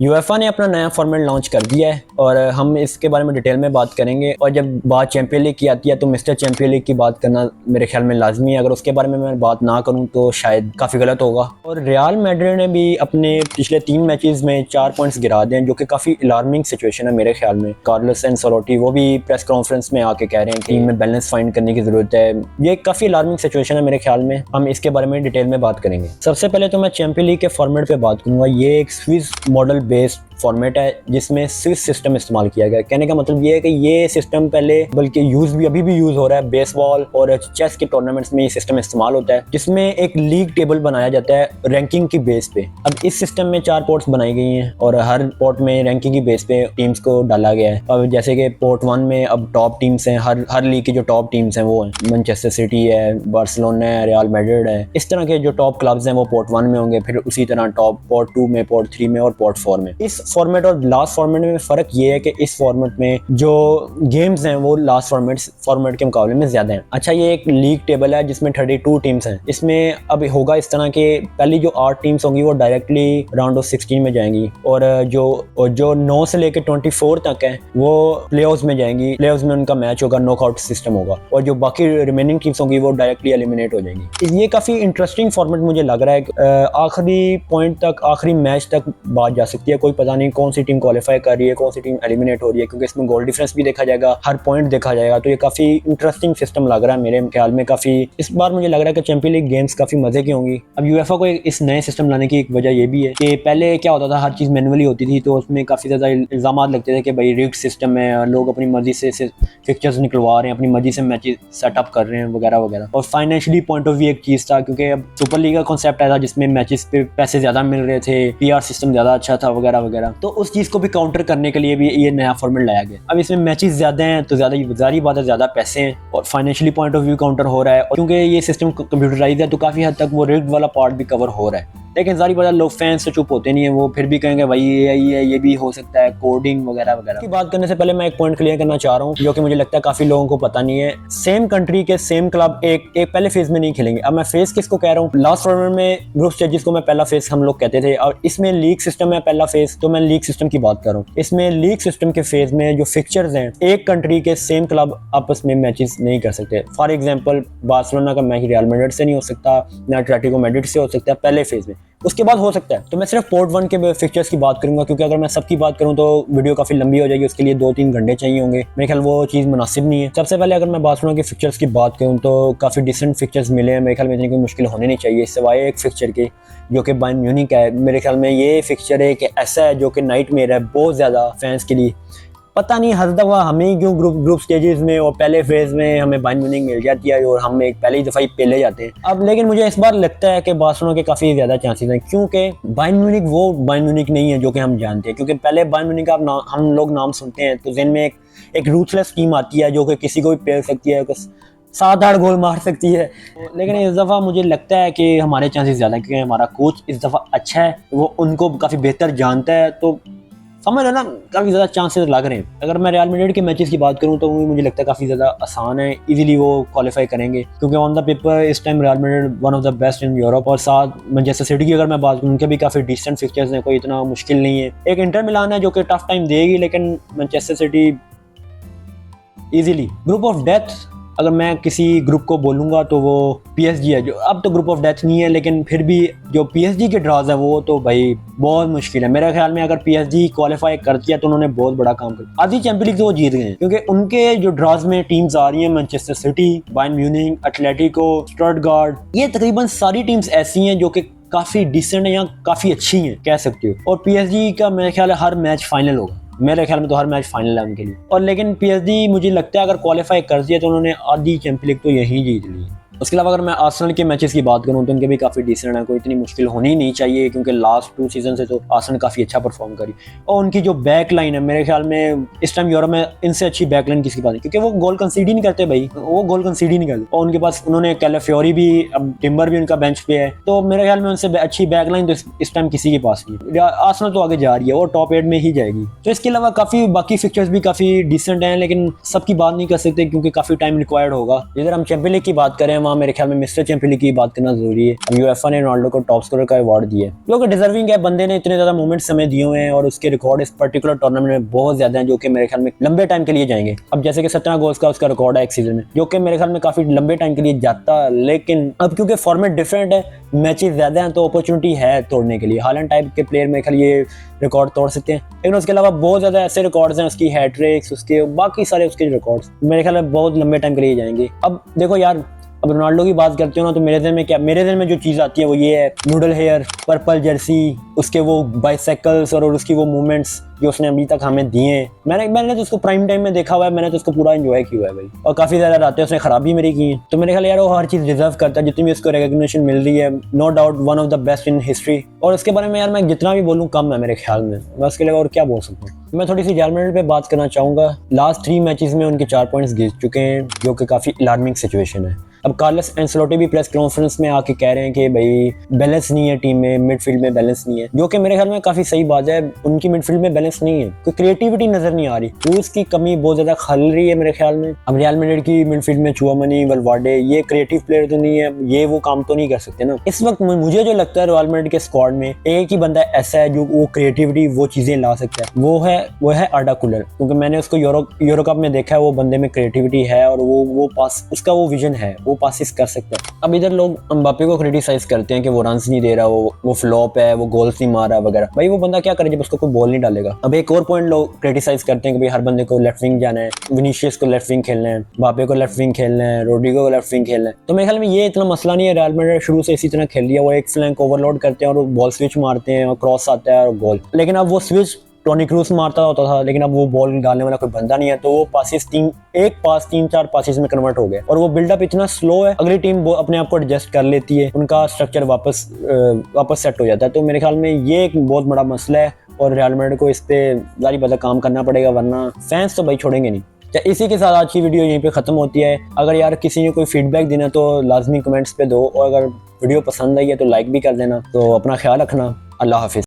UEFA ने अपना नया फॉर्मेट लॉन्च कर दिया है और हम इसके बारे में डिटेल में बात करेंगे। और जब बात चैंपियन लीग की आती है तो मिस्टर चैंपियन लीग की बात करना मेरे ख्याल में लाजमी है। अगर उसके बारे में मैं बात ना करूं तो शायद काफ़ी गलत होगा। और रियल मैड्रिड ने भी अपने पिछले 3 मैचेस में 4 पॉइंट्स गिरा दिए हैं, जो कि काफ़ी अलार्मिंग सिचुएशन है मेरे ख्याल में। कार्लोस एंसेलोटी वो भी प्रेस कॉन्फ्रेंस में आके कह रहे हैं टीम में बैलेंस फाइंड करने की ज़रूरत है। ये काफ़ी अलार्मिंग सिचुएशन है मेरे ख्याल में। हम इसके बारे में डिटेल में बात करेंगे। सबसे पहले तो मैं चैंपियन लीग के फॉर्मेट पे बात करूंगा। ये एक स्विस मॉडल बेस्ड फॉर्मेट है जिसमें स्विस सिस्टम इस्तेमाल किया गया। कहने का मतलब ये है कि ये सिस्टम पहले बल्कि अभी भी यूज हो रहा है। बेसबॉल और चेस के टूर्नामेंट्स में ये सिस्टम इस्तेमाल होता है, जिसमें एक लीग टेबल बनाया जाता है रैंकिंग की बेस पे। अब इस सिस्टम में 4 पोर्ट्स बनाई गई हैं और हर पोर्ट में रैंकिंग की बेस पे टीम्स को डाला गया है। अब जैसे कि पोर्ट 1 में अब टॉप टीम्स हैं, हर लीग की जो टॉप टीम्स हैं वो हैं मैनचेस्टर सिटी है, बार्सिलोना है, रियल मैड्रिड है। इस तरह के जो टॉप क्लब्स हैं वो पोर्ट 1 में होंगे, फिर उसी तरह टॉप पोर्ट 2 में, पोर्ट 3 में और पोर्ट 4 में। इस फॉर्मेट और लास्ट फॉर्मेट में फ़र्क ये है कि इस फॉर्मेट में जो गेम्स हैं वो लास्ट फॉर्मेट के मुकाबले में ज़्यादा हैं। अच्छा, ये एक लीग टेबल है जिसमें 32 टीम्स हैं। इसमें अब होगा इस तरह के पहली जो 8 टीम्स होंगी वो डायरेक्टली राउंड ऑफ 16 में जाएंगी और जो 9 से लेकर 24 तक है वो प्लेऑफ्स में जाएंगी। प्लेऑफ्स में उनका मैच होगा, नॉकआउट सिस्टम होगा और जो बाकी रिमेनिंग टीम्स होंगी वो डायरेक्टली एलिमिनेट हो जाएंगी। ये काफ़ी इंटरेस्टिंग फॉर्मेट मुझे लग रहा है। आखिरी पॉइंट तक, आखिरी मैच तक बात जा सकती है। कोई पता नहीं कौन सी टीम क्वालिफाई कर रही है, कौन सी टीम एलिमिनेट हो रही है, क्योंकि इसमें गोल डिफरेंस भी देखा जाएगा, हर पॉइंट देखा जाएगा। तो ये काफ़ी इंटरेस्टिंग सिस्टम लग रहा है मेरे ख्याल में। काफ़ी इस बार मुझे लग रहा है कि चैंपियन लीग गेम्स काफ़ी मजे की होंगी। अब यूएफए को इस नए सिस्टम लाने की एक वजह ये भी है कि पहले क्या होता था, हर चीज़ मैनुअली होती थी, तो उसमें काफ़ी ज़्यादा इल्ज़ाम लगते थे कि भाई रिग्ड सिस्टम है, लोग अपनी मर्जी से फिक्चर्स निकलवा रहे हैं, अपनी मर्जी से मैचेस सेटअप कर रहे हैं वगैरह वगैरह। और फाइनेंशियली पॉइंट ऑफ व्यू एक चीज़ था, क्योंकि अब सुपर लीग का कॉन्सेप्ट आया था जिसमें मैचेस पे पैसे ज़्यादा मिल रहे थे, पीआर सिस्टम ज़्यादा अच्छा था वगैरह वगैरह। तो उस चीज़ को भी काउंटर करने के लिए भी ये नया फॉर्मेट लाया गया। अब इसमें मैचेस ज़्यादा हैं तो ज़ाहिर बात है ज़्यादा पैसे हैं और financially point of view counter हो रहा है। और क्योंकि ये सिस्टम कंप्यूटराइज है तो काफ़ी हद तक वो रिग्ड वाला पार्ट भी कवर हो रहा है। लेकिन ज़ाहिर बात है लोग फैंस से चुप होते नहीं है, वो फिर भी कहेंगे भाई ये भी हो सकता है, कोडिंग वगैरह वगैरह की बात करने से पहले मैं एक पॉइंट क्लियर करना चाह रहा हूँ जो कि मुझे लगता है काफ़ी लोगों को पता नहीं है। सेम कंट्री के सेम क्लब एक पहले फेज में नहीं खेलेंगे। अब मैं फेज किसको कह रहा हूँ, लास्ट फॉर्मेट में ग्रुप स्टेजेस को मैं पहला फेज हम लोग कहते थे, और इसमें लीग सिस्टम है पहला फेज, तो मैं लीग सिस्टम की बात कर रहा हूँ। इसमें लीग सिस्टम के फेज में जो फिक्चर्स हैं, एक कंट्री के सेम क्लब आपस में मैचेस नहीं कर सकते। फॉर एग्जाम्पल बार्सिलोना का मैच रियल मैड्रिड से नहीं हो सकता, ना एटलेटिको मैड्रिड से हो सकता है पहले फेज में, उसके बाद हो सकता है। तो मैं सिर्फ पोर्ट 1 के फिक्चर्स की बात करूंगा, क्योंकि अगर मैं सबकी बात करूं तो वीडियो काफी लंबी हो जाएगी, उसके लिए 2-3 घंटे चाहिए होंगे। मेरे ख्याल वो चीज़ मुनासिब नहीं है। सबसे पहले अगर मैं बार्सिलोना के फिक्चर्स की बात करूं तो काफ़ी डिसेंट फिक्चर्स मिले हैं। मेरे ख्याल में इतनी कोई मुश्किल होनी नहीं चाहिए, सिवाय एक फिक्चर के जो कि बायर्न म्यूनिख है। मेरे ख्याल में ये फिक्चर एक ऐसा है जो कि नाइटमेयर है बहुत ज़्यादा फैंस के लिए। पता नहीं हर दफ़ा हमें क्यों ग्रुप स्टेजेस में और पहले फेज में हमें बायर्न म्यूनिख मिल जाती है और हम एक पहली दफ़ा ही पहले जाते हैं। अब लेकिन मुझे इस बार लगता है कि बार्सिलोना के काफ़ी ज़्यादा चांसेस हैं, क्योंकि बायर्न म्यूनिख वो बायर्न म्यूनिख नहीं है जो कि हम जानते हैं। क्योंकि पहले बायर्न म्यूनिख का हम लोग नाम सुनते हैं तो ज़हन में एक रूथलेस टीम आती है जो कि किसी को भी पेल सकती है, 7-8 गोल मार सकती है। लेकिन इस दफ़ा मुझे लगता है कि हमारे चांसेस ज़्यादा हैं, क्योंकि हमारा कोच इस दफ़ा अच्छा है, वो उनको काफ़ी बेहतर जानता है। तो समझ लो ना, काफ़ी ज़्यादा चांसेस लग रहे हैं। अगर मैं रियल मैड्रिड के मैचेस की बात करूं तो मुझे लगता है काफ़ी ज़्यादा आसान है, इजीली वो क्वालिफाई करेंगे, क्योंकि ऑन द पेपर इस time real Madrid one of the best in Europe. और साथ मैनचेस्टर सिटी की अगर मैं बात करूं, उनके भी काफ़ी डिसेंट फिक्चर्स हैं, कोई इतना मुश्किल नहीं है। एक इंटर मिलान है जो कि टफ टाइम देगी, लेकिन Manchester city easily. Group of death अगर मैं किसी ग्रुप को बोलूँगा तो वो पीएसजी है, जो अब तो ग्रुप ऑफ डेथ नहीं है, लेकिन फिर भी जो पीएसजी के ड्रॉज है वो तो भाई बहुत मुश्किल है। मेरे ख्याल में अगर पीएसजी क्वालिफाई करती है तो उन्होंने बहुत बड़ा काम किया। आधी चैंपियन लीग तो वो जीत गए हैं, क्योंकि उनके जो ड्रॉज में टीम्स आ रही हैं, Manchester city, Bayern Munich, Atletico, Stuttgart, ये तकरीबन सारी टीम्स ऐसी हैं जो कि काफ़ी डिसेंट है या काफ़ी अच्छी हैं कह सकते हो। और पीएसजी का मेरे ख्याल है हर मैच फाइनल होगा, मेरे ख्याल में तो हर मैच फाइनल है उनके लिए। और लेकिन पीएसजी मुझे लगता है अगर क्वालिफाई करती है तो उन्होंने आधी चैंपियन लीग तो यहीं जीत ली। उसके अलावा अगर मैं आर्सेनल के मैचेस की बात करूं तो उनके भी काफ़ी डिसेंट है, कोई इतनी मुश्किल होनी नहीं चाहिए, क्योंकि लास्ट 2 सीजन से तो आर्सेनल काफ़ी अच्छा परफॉर्म करी। और उनकी जो बैक लाइन है, मेरे ख्याल में इस टाइम यूरोप में इनसे अच्छी बैक लाइन किसी की बात नहीं, क्योंकि वो गोल कंसीड ही नहीं करते भाई, वो गोल कंसीड ही नहीं करते। और उनके पास उन्होंने कैलाफियोरी भी, अब टिम्बर भी उनका बेंच पे है, तो मेरे ख्याल में उनसे अच्छी बैक लाइन तो इस टाइम किसी के पास नहीं है। आर्सेनल तो आगे जा रही है और टॉप 8 में ही जाएगी। तो इसके अलावा काफ़ी बाकी फिक्चर्स भी काफ़ी डिसेंट हैं, लेकिन सबकी बात नहीं कर सकते क्योंकि काफ़ी टाइम रिक्वायर्ड होगा। इधर हम चैंपियन लीग की बात करें, वहाँ मेरे ख्याल में मिस्टर चैंपियन लीग की बात करना जरूरी है। अब यूएफए ने रोनाल्डो को टॉप स्कोरर का अवार्ड दिया है, जो कि डिजर्विंग है। बंदे ने इतने ज्यादा मोमेंट्स हमें दिए हुए हैं और उसके रिकॉर्ड इस पर्टिकुलर टूर्नामेंट में बहुत ज्यादा हैं, जो कि मेरे ख्याल में लंबे टाइम के लिए जाएंगे। अब जैसे कि 17 गोल्स का उसका रिकॉर्ड है एक सीजन में, जो कि मेरे ख्याल में काफी लंबे टाइम के लिए जाता, लेकिन अब क्योंकि फॉर्मेट डिफरेंट है, मैचेस ज्यादा हैं, तो अपॉर्चुनिटी है तोड़ने के लिए। हालैंड टाइप के प्लेयर मेरे ख्याल ये रिकॉर्ड तोड़ सकते हैं, लेकिन उसके अलावा बहुत ज्यादा ऐसे रिकॉर्ड्स हैं, उसकी हैट्रिक्स, उसके बाकी सारे उसके रिकॉर्ड्स मेरे ख्याल में बहुत लंबे टाइम के लिए जाएंगे। अब देखो यार, अब रोनाल्डो की बात करते हो ना, तो मेरे दिल में जो चीज़ आती है वो ये है, नूडल हेयर, पर्पल जर्सी, उसके वो बाइसाइकिल्स और उसकी वो मूवमेंट्स जो उसने अभी तक हमें दिए हैं। मैंने तो उसको प्राइम टाइम में देखा हुआ है, मैंने तो उसको पूरा एंजॉय किया हुआ है भाई, और काफ़ी ज़्यादा रातें उसने खराब भी मेरी की हैं। तो मेरे ख्याल यार वो हर चीज़ डिजर्व करता है, जितनी भी उसको रिकग्निशन मिल रही है, no doubt one of the best in history. और उसके बारे में यार मैं जितना भी बोलूँ कम है मेरे ख्याल में, मैं उसके लिए और क्या बोल सकता हूँ। मैं थोड़ी सी रियल मैड्रिड पे बात करना चाहूँगा। लास्ट 3 मैचेस में उनके 4 पॉइंट्स गिर चुके हैं, जो कि काफ़ी अलार्मिंग सिचुएशन है। अब कार्लोस एंसेलोटी भी प्रेस कॉन्फ्रेंस में आके कह रहे हैं कि भाई बैलेंस नहीं है टीम में, मिडफील्ड में बैलेंस नहीं है, जो कि मेरे ख्याल में काफ़ी सही बात है। उनकी मिडफील्ड में बैलेंस नहीं है, कोई क्रिएटिविटी नजर नहीं आ रही, क्रूज की कमी बहुत ज़्यादा खल रही है मेरे ख्याल में। अब रियल मैड्रिड की मिडफील्ड में चुआमेनी, वल्वार्डे, ये क्रिएटिव प्लेयर तो नहीं है, ये वो काम तो नहीं कर सकते ना। इस वक्त मुझे जो लगता है रियल मैड्रिड के स्क्वाड में एक ही बंदा ऐसा है जो वो क्रिएटिविटी, वो चीज़ें ला सकता है, वो है आर्डा गुलर, क्योंकि मैंने उसको यूरो कप में देखा है, वो बंदे में क्रिएटिविटी है और वो पास, उसका वो विजन है, वो पासिस कर सकता है। अब इधर लोग एम्बापे को क्रिटिसाइज करते हैं कि वो रन्स नहीं दे रहा, वो फ्लॉप है, वो गोल्स नहीं मार रहा वगैरह। भाई वो बंदा क्या करे जब उसको कोई बॉल नहीं डालेगा। अब एक और पॉइंट लोग क्रिटिसाइज करते हैं कि भाई हर बंदे को लेफ्ट विंग जाना है, विनीशियस को लेफ्ट विंग खेलना है, एम्बापे को लेफ्ट विंग खेलना है, रोड्रिगो को लेफ्ट विंग खेलना है। तो मेरे ख्याल में ये इतना मसला नहीं है, रियल मैड्रिड शुरू से इसी तरह खेल लिया, वो एक फ्लैंक ओवरलोड करते हैं और बॉल स्विच मारते हैं और क्रॉस आता है और गोल। लेकिन अब वो स्विच टोनी क्रूस मारता होता था, लेकिन अब वो बॉल डालने वाला कोई बंदा नहीं है, तो वो पासिस 3-4 पासिस में कन्वर्ट हो गया और वो बिल्डअप इतना स्लो है, अगली टीम अपने आप को एडजस्ट कर लेती है, उनका स्ट्रक्चर वापस सेट हो जाता है। तो मेरे ख्याल में ये एक बहुत बड़ा मसला है और रियल मैड्रिड को इस पे जारी बता काम करना पड़ेगा, वरना फैंस तो भाई छोड़ेंगे नहीं। तो इसी के साथ आज की वीडियो यहीं पे ख़त्म होती है। अगर यार किसी ने कोई फीडबैक देना तो लाजमी कमेंट्स पे दो, और अगर वीडियो पसंद आई है तो लाइक भी कर देना। तो अपना ख्याल रखना, अल्लाह हाफिज़।